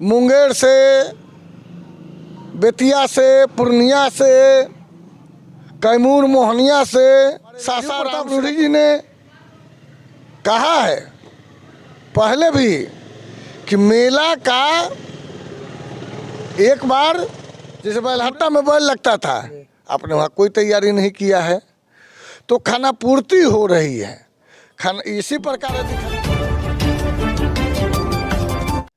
मुंगेर से, बेतिया से, पूर्णिया से, कैमूर मोहनिया से सासाराम रूढ़ी जी ने कहा है पहले भी कि मेला का एक बार जैसे बैलहट्टा में बैल लगता था, आपने वहाँ कोई तैयारी नहीं किया है, तो खाना पूर्ति हो रही है। खाना इसी प्रकार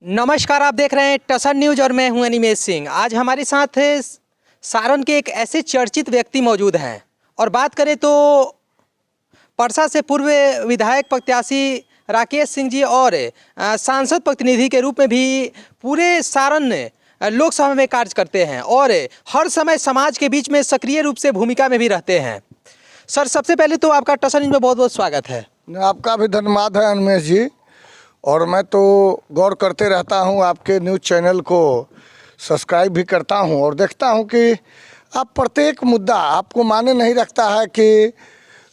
नमस्कार, आप देख रहे हैं टसन न्यूज और मैं हूं अनिमेश सिंह। आज हमारे साथ सारण के एक ऐसे चर्चित व्यक्ति मौजूद हैं और बात करें तो परसा से पूर्व विधायक प्रत्याशी राकेश सिंह जी और सांसद प्रतिनिधि के रूप में भी पूरे सारण लोकसभा में कार्य करते हैं और हर समय समाज के बीच में सक्रिय रूप से भूमिका में भी रहते हैं। सर, सबसे पहले तो आपका टसन न्यूज में बहुत बहुत स्वागत है। आपका भी धन्यवाद है अनिमेश जी। और मैं तो गौर करते रहता हूं, आपके न्यूज़ चैनल को सब्सक्राइब भी करता हूं और देखता हूं कि आप प्रत्येक मुद्दा आपको माने नहीं रखता है कि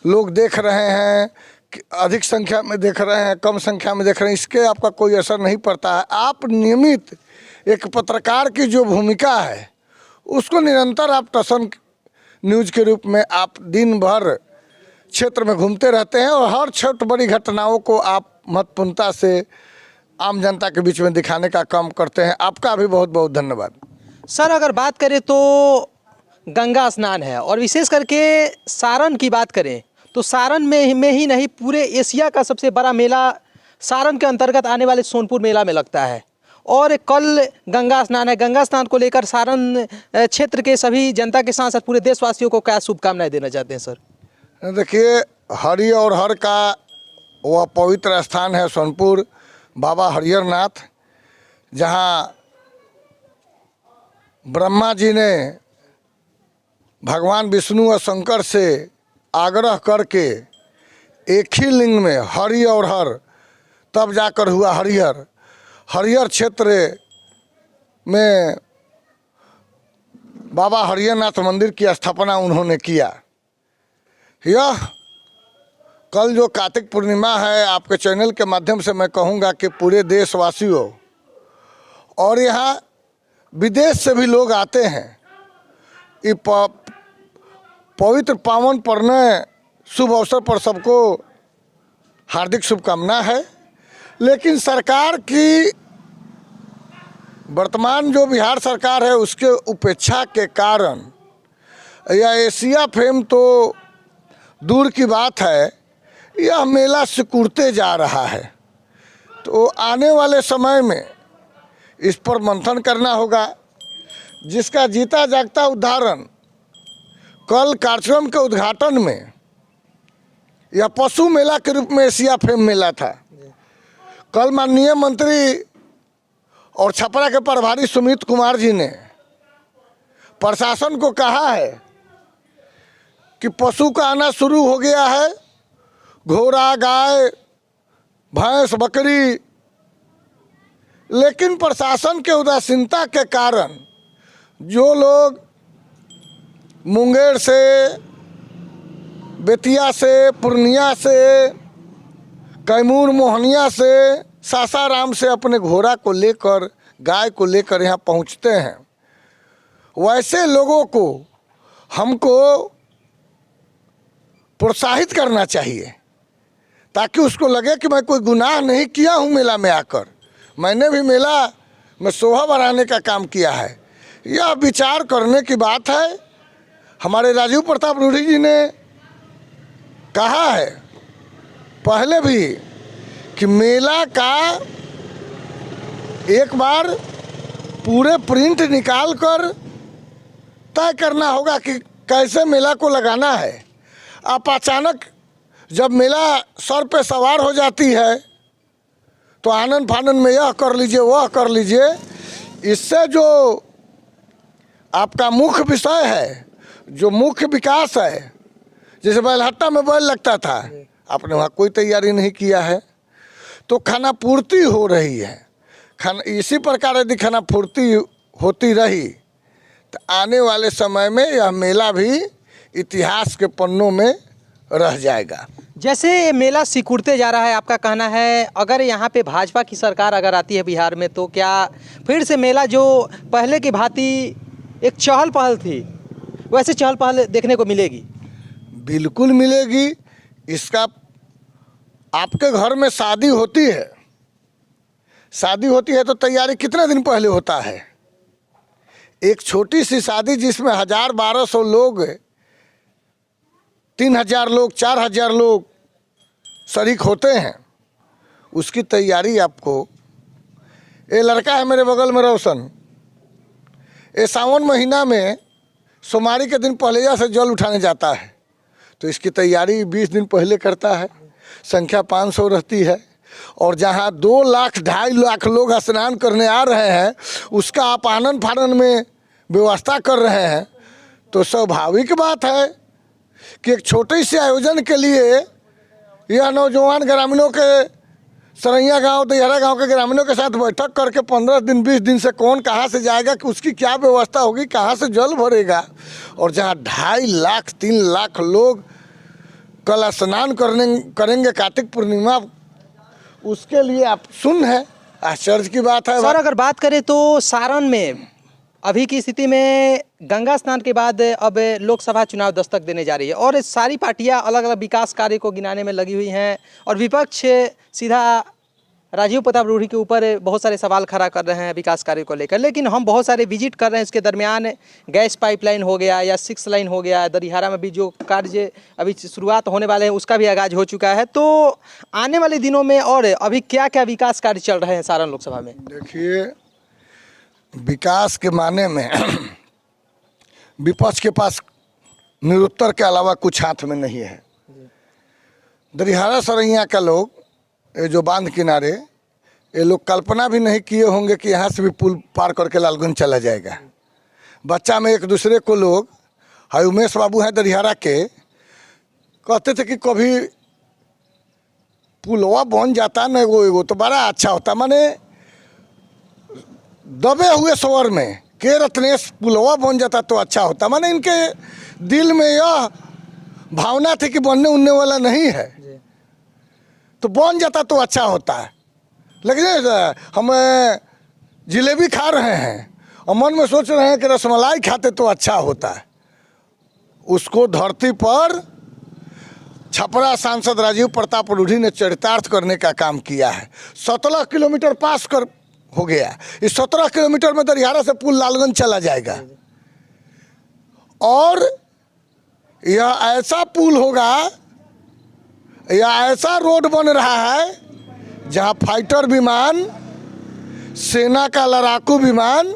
लोग देख रहे हैं, कि अधिक संख्या में देख रहे हैं, कम संख्या में देख रहे हैं, इसके आपका कोई असर नहीं पड़ता है। आप नियमित एक पत्रकार की जो भूमिका है उसको निरंतर आप टसन न्यूज़ के रूप में आप दिन भर क्षेत्र में घूमते रहते हैं और हर छोटी बड़ी घटनाओं को आप महत्वपूर्णता से आम जनता के बीच में दिखाने का काम करते हैं। आपका भी बहुत बहुत धन्यवाद। सर, अगर बात करें तो गंगा स्नान है और विशेष करके सारण की बात करें तो सारण में ही नहीं पूरे एशिया का सबसे बड़ा मेला सारण के अंतर्गत आने वाले सोनपुर मेला में लगता है और कल गंगा स्नान है। गंगा स्नान को लेकर सारण क्षेत्र के सभी जनता के साथ साथ पूरे देशवासियों को क्या शुभकामनाएं देना चाहते हैं सर? देखिए, हरि और हर का वह पवित्र स्थान है सोनपुर बाबा हरिहरनाथ, जहाँ ब्रह्मा जी ने भगवान विष्णु और शंकर से आग्रह करके एक ही लिंग में हरि और हर तब जाकर हुआ हरिहर। हरिहर क्षेत्र में बाबा हरिहरनाथ मंदिर की स्थापना उन्होंने किया। यह कल जो कार्तिक पूर्णिमा है, आपके चैनल के माध्यम से मैं कहूँगा कि पूरे देशवासियों और यहाँ विदेश से भी लोग आते हैं। ये पवित्र पावन पर्व शुभ अवसर पर सबको हार्दिक शुभकामना है। लेकिन सरकार की वर्तमान जो बिहार सरकार है उसके उपेक्षा के कारण यह एशिया फेम तो दूर की बात है, यह मेला सिकुड़ते जा रहा है। तो आने वाले समय में इस पर मंथन करना होगा, जिसका जीता जागता उदाहरण कल कार्यक्रम के उद्घाटन में यह पशु मेला के रूप में एशिया फेम मेला था। कल माननीय मंत्री और छपरा के प्रभारी सुमित कुमार जी ने प्रशासन को कहा है कि पशु का आना शुरू हो गया है, घोड़ा, गाय, भैंस, बकरी, लेकिन प्रशासन के उदासीनता के कारण जो लोग मुंगेर से, बेतिया से, पूर्णिया से, कैमूर मोहनिया से, सासाराम से अपने घोड़ा को लेकर, गाय को लेकर यहाँ पहुँचते हैं, वैसे लोगों को हमको प्रोत्साहित करना चाहिए ताकि उसको लगे कि मैं कोई गुनाह नहीं किया हूँ मेला में आकर। मैंने भी मेला में शोभा बढ़ाने का काम किया है। यह विचार करने की बात है। हमारे राजीव प्रताप रूढ़ी जी ने कहा है पहले भी कि मेला का एक बार पूरे प्रिंट निकाल कर तय करना होगा कि कैसे मेला को लगाना है। आप अचानक जब मेला सर पे सवार हो जाती है तो आनन फानन में यह कर लीजिए, वह कर लीजिए। इससे जो आपका मुख्य विषय है, जो मुख्य विकास है, जैसे बैलहट्टा में बैल लगता था, आपने वहाँ कोई तैयारी नहीं किया है, तो खाना पूर्ति हो रही है। खाना इसी प्रकार यदि खाना पूर्ति होती रही तो आने वाले समय में यह मेला भी इतिहास के पन्नों में रह जाएगा। जैसे मेला सिकुड़ते जा रहा है, आपका कहना है अगर यहाँ पे भाजपा की सरकार अगर आती है बिहार में तो क्या फिर से मेला जो पहले की भांति एक चहल पहल थी वैसे चहल पहल देखने को मिलेगी? बिल्कुल मिलेगी। इसका आपके घर में शादी होती है, शादी होती है तो तैयारी कितने दिन पहले होता है। एक छोटी सी शादी जिसमें 1000-1200 लोग, 3000 लोग, 4000 लोग शरीक होते हैं, उसकी तैयारी आपको। ये लड़का है मेरे बगल में रोशन, ये सावन महीना में सोमवारी के दिन पहले से जल उठाने जाता है, तो इसकी तैयारी 20 दिन पहले करता है। संख्या 500 रहती है, और जहाँ 2 लाख 2.5 लाख लोग स्नान करने आ रहे हैं उसका आप आनन फानन में व्यवस्था कर रहे हैं, तो स्वाभाविक बात है कि एक छोटे से आयोजन के लिए यह नौजवान ग्रामीणों के, सरैया गांव, दिहरा गांव के ग्रामीणों के साथ बैठक करके 15 दिन 20 दिन से कौन कहां से जाएगा, कि उसकी क्या व्यवस्था होगी, कहां से जल भरेगा। और जहां 2.5 लाख 3 लाख लोग कल स्नान करेंगे कार्तिक पूर्णिमा, उसके लिए आप सुन है, आश्चर्य की बात है। सर अगर बात करें तो सारण में अभी की स्थिति में गंगा स्नान के बाद अब लोकसभा चुनाव दस्तक देने जा रही है और सारी पार्टियां अलग अलग विकास कार्य को गिनाने में लगी हुई हैं और विपक्ष सीधा राजीव प्रताप रूढ़ी के ऊपर बहुत सारे सवाल खड़ा कर रहे हैं विकास कार्य को लेकर। लेकिन हम बहुत सारे विजिट कर रहे हैं, इसके दरमियान गैस पाइपलाइन हो गया या 6 लाइन हो गया, दरिहारा में भी जो कार्य अभी शुरुआत होने वाले हैं उसका भी आगाज हो चुका है। तो आने वाले दिनों में और अभी क्या क्या विकास कार्य चल रहे हैं सारण लोकसभा में? देखिए, विकास के माने में विपक्ष के पास निरुत्तर के अलावा कुछ हाथ में नहीं है। दरिहारा सरैया का लोग, ये जो बांध किनारे, ये लोग कल्पना भी नहीं किए होंगे कि यहाँ से भी पुल पार करके लालगंज चला जाएगा। बच्चा में एक दूसरे को लोग, हाई उमेश बाबू हैं दरिहारा के, कहते थे कि कभी पुलवा बन जाता न वो तो बड़ा अच्छा होता। माने दबे हुए स्वर में के रत्नेश पुलवा बन जाता तो अच्छा होता। माने इनके दिल में यह भावना थी कि बनने उनने वाला नहीं है, तो बन जाता तो अच्छा होता है। लेकिन हम जिलेबी खा रहे हैं और मन में सोच रहे हैं कि रसमलाई खाते तो अच्छा होता है। उसको धरती पर छपरा सांसद राजीव प्रताप रूढ़ी ने चरितार्थ करने का काम किया है। 17 किलोमीटर पास कर हो गया। इस 17 किलोमीटर में दरिहारा से पुल लालगंज चला जाएगा और यह ऐसा पुल होगा, यह ऐसा रोड बन रहा है जहां फाइटर विमान, सेना का लड़ाकू विमान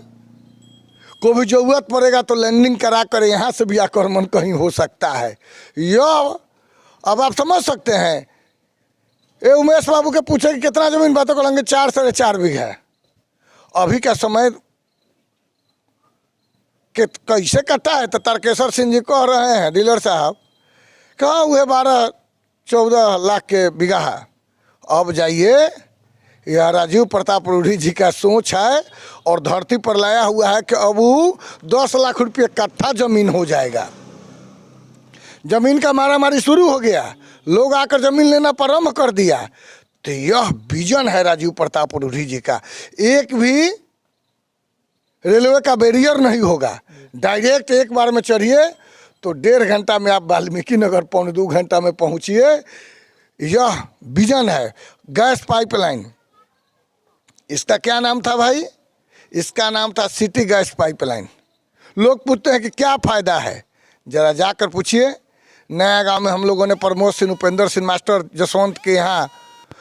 को भी जरूरत पड़ेगा तो लैंडिंग करा कर यहाँ से भी आक्रमण कहीं हो सकता है। यह अब आप समझ सकते हैं। ये उमेश बाबू के पूछे कि कितना जमीन बातों करेंगे, 4 साढ़े 4 बीघा। अभी का समय कि कैसे कटा है तो तारकेश्वर सिंह जी कह रहे हैं, डीलर साहब, कहाँ हुए 12-14 लाख के बीघा। अब जाइए, यह राजीव प्रताप रूढ़ी जी का सोच है और धरती पर लाया हुआ है कि अब 10 लाख रुपये कट्ठा जमीन हो जाएगा। जमीन का मारामारी शुरू हो गया, लोग आकर जमीन लेना प्रारंभ कर दिया। तो यह विजन है राजीव प्रताप रूढ़ी जी का। एक भी रेलवे का बैरियर नहीं होगा, डायरेक्ट एक बार में चढ़िए तो 1.5 घंटा में आप वाल्मीकि नगर 2.25 घंटा में पहुंचिए। यह विजन है। गैस पाइपलाइन, इसका क्या नाम था भाई? इसका नाम था सिटी गैस पाइपलाइन। लोग पूछते हैं कि क्या फ़ायदा है, ज़रा जाकर पूछिए। नया गांव में हम लोगों ने प्रमोद सिंह, उपेंद्र सिंह मास्टर जसवंत के यहाँ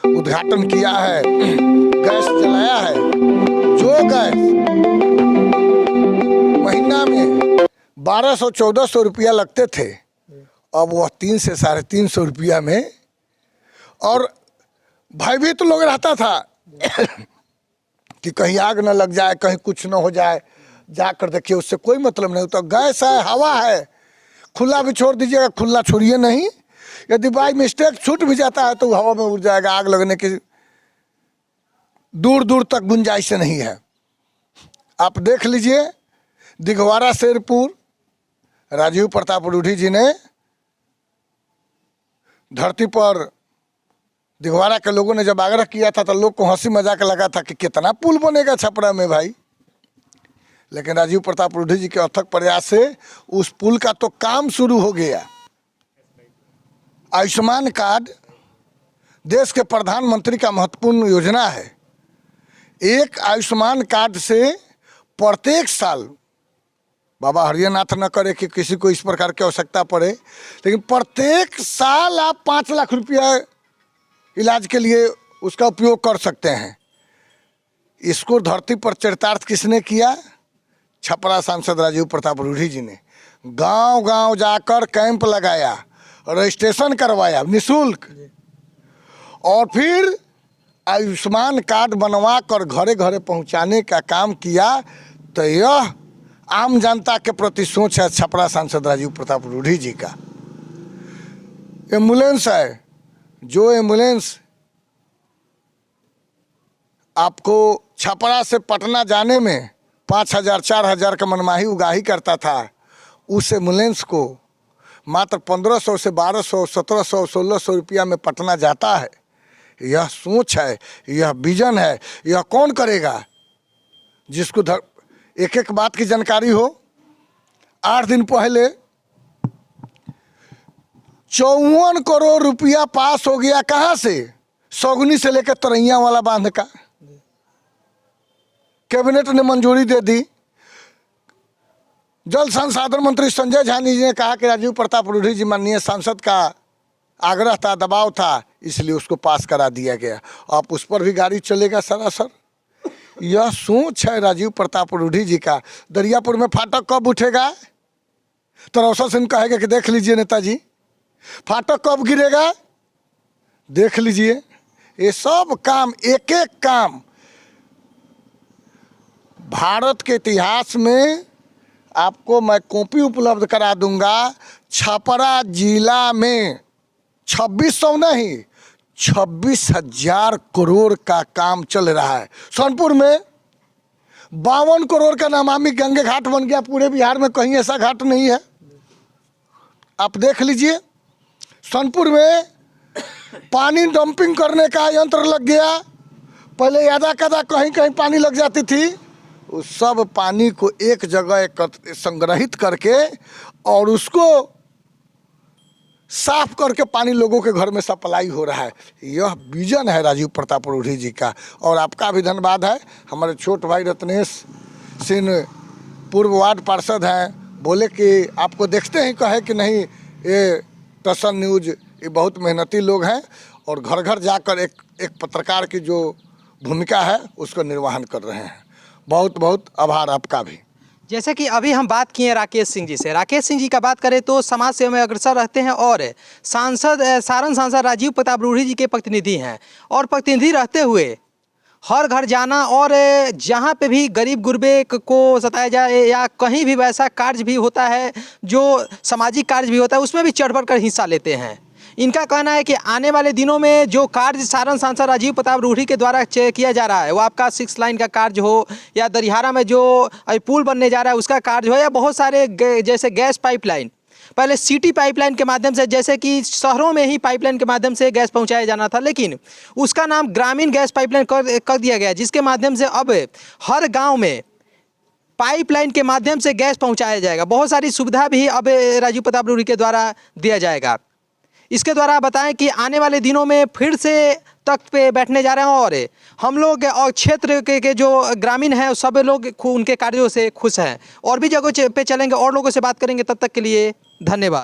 उद्घाटन किया है, गैस जलाया है। जो गैस महीना में 1200-1400 रुपया लगते थे, अब वह 300 से 350 रुपया में। और भयभीत लोग रहता था कि कहीं आग न लग जाए, कहीं कुछ न हो जाए। जाकर देखिए, उससे कोई मतलब नहीं होता। गैस है, हवा है, खुला भी छोड़ दीजिएगा, खुला छोड़िए नहीं। यदि बाई मिस्टेक छूट भी जाता है तो हवा में उड़ जाएगा, आग लगने की दूर दूर तक गुंजाइश नहीं है। आप देख लीजिए, दिघवारा शेरपुर राजीव प्रताप रूढ़ी जी ने धरती पर दिघवारा के लोगों ने जब आग्रह किया था तो लोग को हंसी मजाक लगा था कि कितना पुल बनेगा छपरा में भाई। लेकिन राजीव प्रताप रूढ़ी जी के अथक प्रयास से उस पुल का तो काम शुरू हो गया। आयुष्मान कार्ड देश के प्रधानमंत्री का महत्वपूर्ण योजना है। एक आयुष्मान कार्ड से प्रत्येक साल, बाबा हरियानाथ न करे कि किसी को इस प्रकार की आवश्यकता पड़े, लेकिन प्रत्येक साल आप 5 लाख रुपया इलाज के लिए उसका उपयोग कर सकते हैं। इसको धरती पर चरितार्थ किसने किया? छपरा सांसद राजीव प्रताप रूढ़ी जी ने गांव गांव जाकर कैंप लगाया, रजिस्ट्रेशन करवाया निःशुल्क, और फिर आयुष्मान कार्ड बनवा कर घरे घरे पहुंचाने का काम किया। तो यह आम जनता के प्रति सोच है छपरा सांसद राजीव प्रताप रूढ़ी जी का। एम्बुलेंस है, जो एम्बुलेंस आपको छपरा से पटना जाने में 5,000 4,000 का मनमाही उगाही करता था, उस एम्बुलेंस को मात्र 1500 से 1200 1700 1600 रुपया में पटना जाता है। यह सोच है, यह विजन है। यह कौन करेगा जिसको एक एक बात की जानकारी हो। 8 दिन पहले 54 करोड़ रुपया पास हो गया। कहाँ से? सौगनी से लेकर तरैया वाला बांध का कैबिनेट ने मंजूरी दे दी। जल संसाधन मंत्री संजय झा जी ने कहा कि राजीव प्रताप रूढ़ी जी माननीय सांसद का आग्रह था, दबाव था, इसलिए उसको पास करा दिया गया। अब उस पर भी गाड़ी चलेगा सरासर। यह सोच है राजीव प्रताप रूढ़ी जी का। दरियापुर में फाटक कब उठेगा? तो रोशन सिंह कहेगा कि देख लीजिए नेताजी, फाटक कब गिरेगा देख लीजिए। ये सब काम, एक एक काम भारत के इतिहास में आपको मैं कॉपी उपलब्ध करा दूंगा। छपरा जिला में 2600 नहीं 26,000 करोड़ का काम चल रहा है। सोनपुर में 52 करोड़ का नमामि गंगे घाट बन गया। पूरे बिहार में कहीं ऐसा घाट नहीं है। आप देख लीजिए, सोनपुर में पानी डंपिंग करने का यंत्र लग गया। पहले यादा कदा कहीं कहीं पानी लग जाती थी। उस सब पानी को एक जगह संग्रहित करके और उसको साफ करके पानी लोगों के घर में सप्लाई हो रहा है। यह विजन है राजीव प्रताप रूढ़ी जी का। और आपका भी धन्यवाद है। हमारे छोट भाई रत्नेश सिंह पूर्व वार्ड पार्षद हैं, बोले कि आपको देखते ही कहे कि नहीं, ये टसन न्यूज ये बहुत मेहनती लोग हैं और घर घर जाकर एक पत्रकार की जो भूमिका है उसको निर्वहन कर रहे हैं। बहुत बहुत आभार आपका भी। जैसे कि अभी हम बात किए राकेश सिंह जी से। राकेश सिंह जी का बात करें तो समाज सेवा में अग्रसर रहते हैं और सारण सांसद राजीव प्रताप रूढ़ी जी के प्रतिनिधि हैं। और प्रतिनिधि रहते हुए हर घर जाना और जहाँ पे भी गरीब गुरबे को सताया जाए या कहीं भी वैसा कार्य भी होता है, जो सामाजिक कार्य भी होता है, उसमें भी चढ़ बढ़ कर हिस्सा लेते हैं। इनका कहना है कि आने वाले दिनों में जो कार्य सारण सांसद राजीव प्रताप रूढ़ी के द्वारा किया जा रहा है, वो आपका 6 लाइन का कार्य हो या दरिहारा में जो पुल बनने जा रहा है उसका कार्य हो, या बहुत सारे जैसे गैस पाइपलाइन, पहले सिटी पाइपलाइन के माध्यम से, जैसे कि शहरों में ही पाइपलाइन के माध्यम से गैस पहुंचाया जाना था, लेकिन उसका नाम ग्रामीण गैस पाइपलाइन कर दिया गया, जिसके माध्यम से अब हर गाँव में पाइपलाइन के माध्यम से गैस पहुँचाया जाएगा। बहुत सारी सुविधा भी अब राजीव प्रताप रूढ़ी के द्वारा दिया जाएगा। इसके द्वारा बताएं कि आने वाले दिनों में फिर से तख्त पे बैठने जा रहे हैं और हम लोग और क्षेत्र के जो ग्रामीण हैं सब लोग उनके कार्यों से खुश हैं। और भी जगहों पे चलेंगे और लोगों से बात करेंगे। तब तक के लिए धन्यवाद।